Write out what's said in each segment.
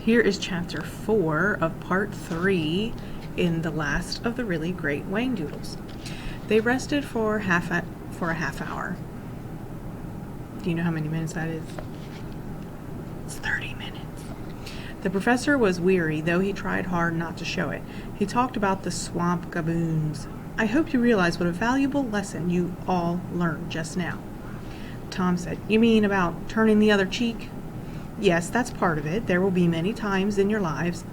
Here is chapter 4 of part 3 in the last of the really great Whangdoodles. They rested for a half hour. Do you know how many minutes that is? It's 30 minutes. The professor was weary, though he tried hard not to show it. He talked about the swamp gaboons. I hope you realize what a valuable lesson you all learned just now. Tom said, You mean about turning the other cheek? Yes, that's part of it. There will be many times in your lives,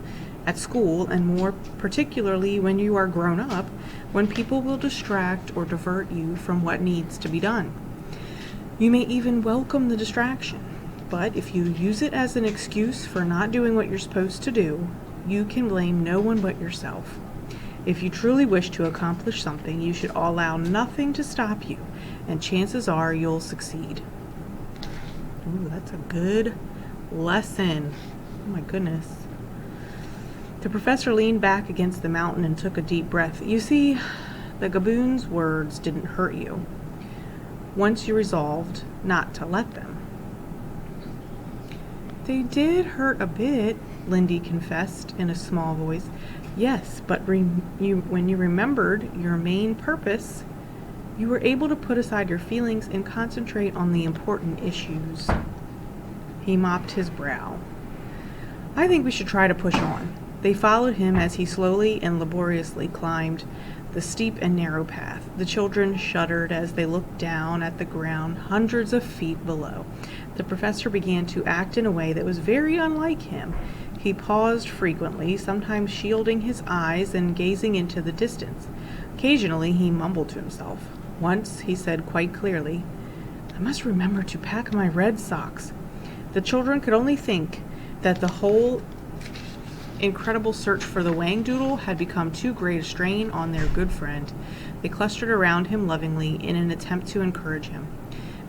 at school, and more particularly when you are grown up, when people will distract or divert you from what needs to be done. You may even welcome the distraction, but if you use it as an excuse for not doing what you're supposed to do, you can blame no one but yourself. If you truly wish to accomplish something, you should allow nothing to stop you, and chances are you'll succeed. Ooh, that's a good lesson. Oh my goodness. The professor leaned back against the mountain and took a deep breath. You see, the gaboon's words didn't hurt you, once you resolved not to let them. They did hurt a bit, Lindy confessed in a small voice. Yes, but when you remembered your main purpose, you were able to put aside your feelings and concentrate on the important issues. He mopped his brow. I think we should try to push on. They followed him as he slowly and laboriously climbed the steep and narrow path. The children shuddered as they looked down at the ground hundreds of feet below. The professor began to act in a way that was very unlike him. He paused frequently, sometimes shielding his eyes and gazing into the distance. Occasionally he mumbled to himself. Once he said quite clearly, I must remember to pack my red socks. The children could only think that the whole incredible search for the Whangdoodle had become too great a strain on their good friend. They clustered around him lovingly in an attempt to encourage him.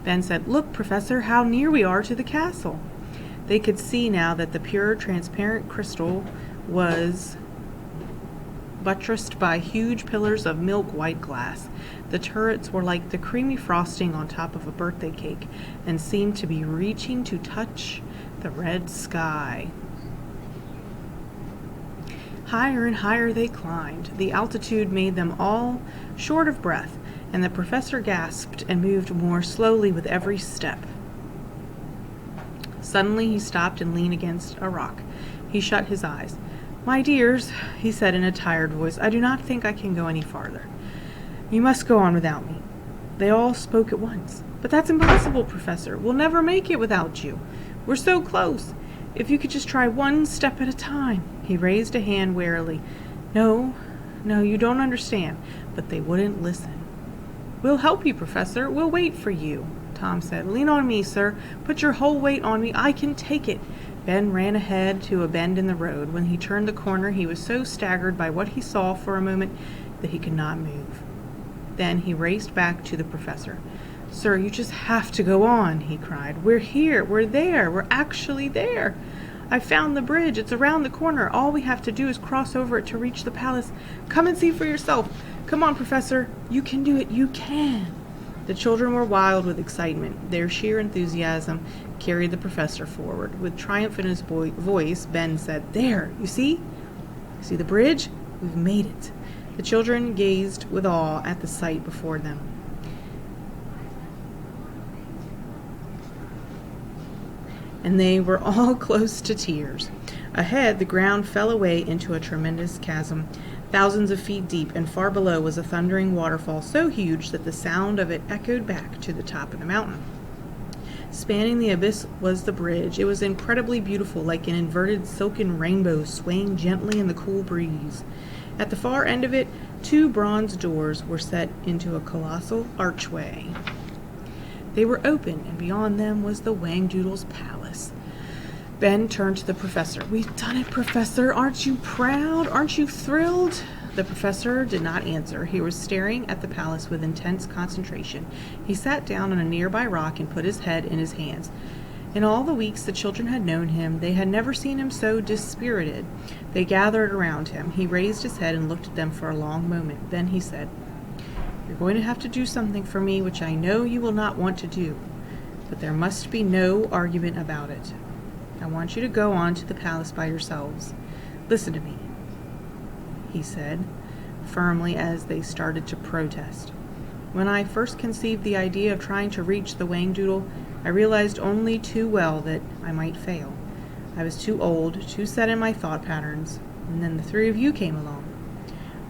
Ben said, Look, Professor, how near we are to the castle. They could see now that the pure, transparent crystal was buttressed by huge pillars of milk-white glass. The turrets were like the creamy frosting on top of a birthday cake and seemed to be reaching to touch the red sky. Higher and higher they climbed. The altitude made them all short of breath, and the professor gasped and moved more slowly with every step. Suddenly he stopped and leaned against a rock. He shut his eyes. My dears, he said in a tired voice, I do not think I can go any farther. You must go on without me. They all spoke at once. But that's impossible, Professor. We'll never make it without you. We're so close. If you could just try one step at a time. He raised a hand warily. No, you don't understand. But they wouldn't listen. We'll help you, Professor. We'll wait for you, Tom said. Lean on me, sir. Put your whole weight on me. I can take it. Ben ran ahead to a bend in the road. When he turned the corner, he was so staggered by what he saw for a moment that he could not move. Then he raced back to the professor. Sir, you just have to go on, he cried. We're here. We're there. We're actually there. I found the bridge. It's around the corner. All we have to do is cross over it to reach the palace. Come and see for yourself. Come on, Professor. You can do it. You can. The children were wild with excitement. Their sheer enthusiasm carried the professor forward. With triumph in his voice, Ben said, There, you see? See the bridge? We've made it. The children gazed with awe at the sight before them. And they were all close to tears. Ahead, the ground fell away into a tremendous chasm, thousands of feet deep, and far below was a thundering waterfall so huge that the sound of it echoed back to the top of the mountain. Spanning the abyss was the bridge. It was incredibly beautiful, like an inverted silken rainbow swaying gently in the cool breeze. At the far end of it, 2 bronze doors were set into a colossal archway. They were open, and beyond them was the Whangdoodle's palace. Ben turned to the professor. We've done it, Professor. Aren't you proud? Aren't you thrilled? The professor did not answer. He was staring at the palace with intense concentration. He sat down on a nearby rock and put his head in his hands. In all the weeks the children had known him, they had never seen him so dispirited. They gathered around him. He raised his head and looked at them for a long moment. Then he said, You're going to have to do something for me which I know you will not want to do, but there must be no argument about it. I want you to go on to the palace by yourselves. Listen to me, he said, firmly, as they started to protest. When I first conceived the idea of trying to reach the Whangdoodle, I realized only too well that I might fail. I was too old, too set in my thought patterns, and then the three of you came along.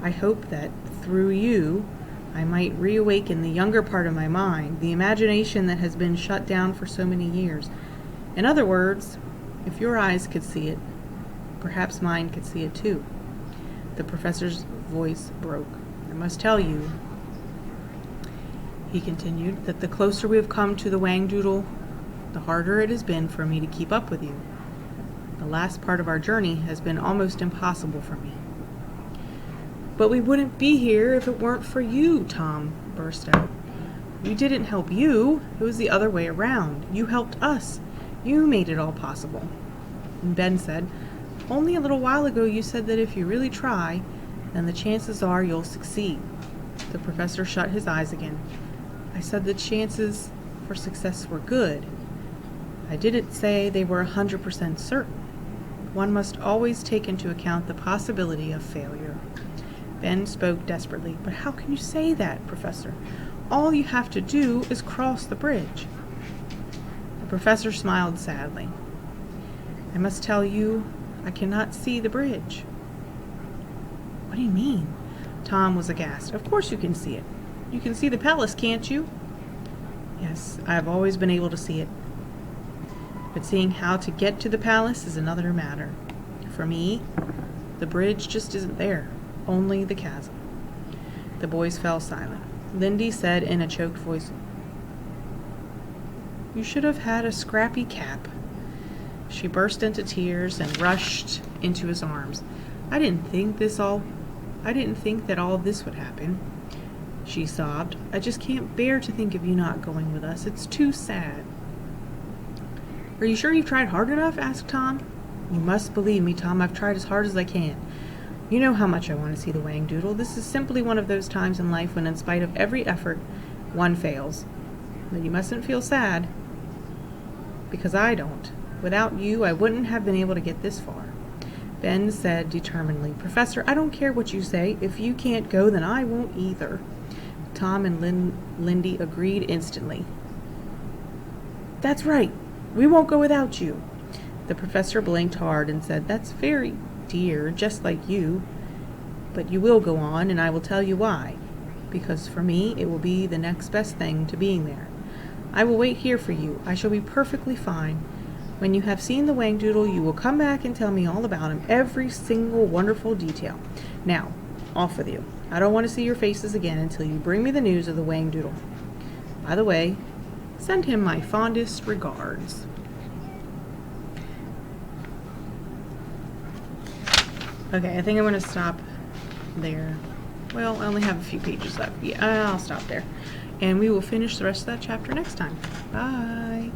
I hoped that, through you, I might reawaken the younger part of my mind, the imagination that has been shut down for so many years. In other words, if your eyes could see it, perhaps mine could see it too. The professor's voice broke. I must tell you, he continued, that the closer we have come to the Whangdoodle, the harder it has been for me to keep up with you. The last part of our journey has been almost impossible for me. But we wouldn't be here if it weren't for you, Tom burst out. We didn't help you. It was the other way around. You helped us. You made it all possible. And Ben said, only a little while ago you said that if you really try, then the chances are you'll succeed. The professor shut his eyes again. I said the chances for success were good. I didn't say they were 100% certain. One must always take into account the possibility of failure. Ben spoke desperately. But how can you say that, Professor? All you have to do is cross the bridge. The professor smiled sadly. I must tell you, I cannot see the bridge. What do you mean? Tom was aghast. Of course you can see it. You can see the palace, can't you? Yes, I have always been able to see it. But seeing how to get to the palace is another matter. For me, the bridge just isn't there, only the chasm. The boys fell silent. Lindy said in a choked voice, You should have had a scrappy cap. She burst into tears and rushed into his arms. I didn't think that all this would happen, she sobbed. I just can't bear to think of you not going with us. It's too sad. Are you sure you've tried hard enough? Asked Tom. You must believe me, Tom. I've tried as hard as I can. You know how much I want to see the Whangdoodle. This is simply one of those times in life when, in spite of every effort, one fails. But you mustn't feel sad, because I don't. Without you, I wouldn't have been able to get this far. Ben said determinedly, Professor, I don't care what you say. If you can't go, then I won't either. Tom and Lindy agreed instantly. That's right. We won't go without you. The professor blinked hard and said, That's very dear, just like you. But you will go on, and I will tell you why. Because for me, it will be the next best thing to being there. I will wait here for you. I shall be perfectly fine. When you have seen the Whangdoodle, you will come back and tell me all about him, every single wonderful detail. Now, off with you. I don't want to see your faces again until you bring me the news of the Whangdoodle. By the way, send him my fondest regards. Okay, I think I'm going to stop there. Well, I only have a few pages left. Yeah, I'll stop there. And we will finish the rest of that chapter next time. Bye.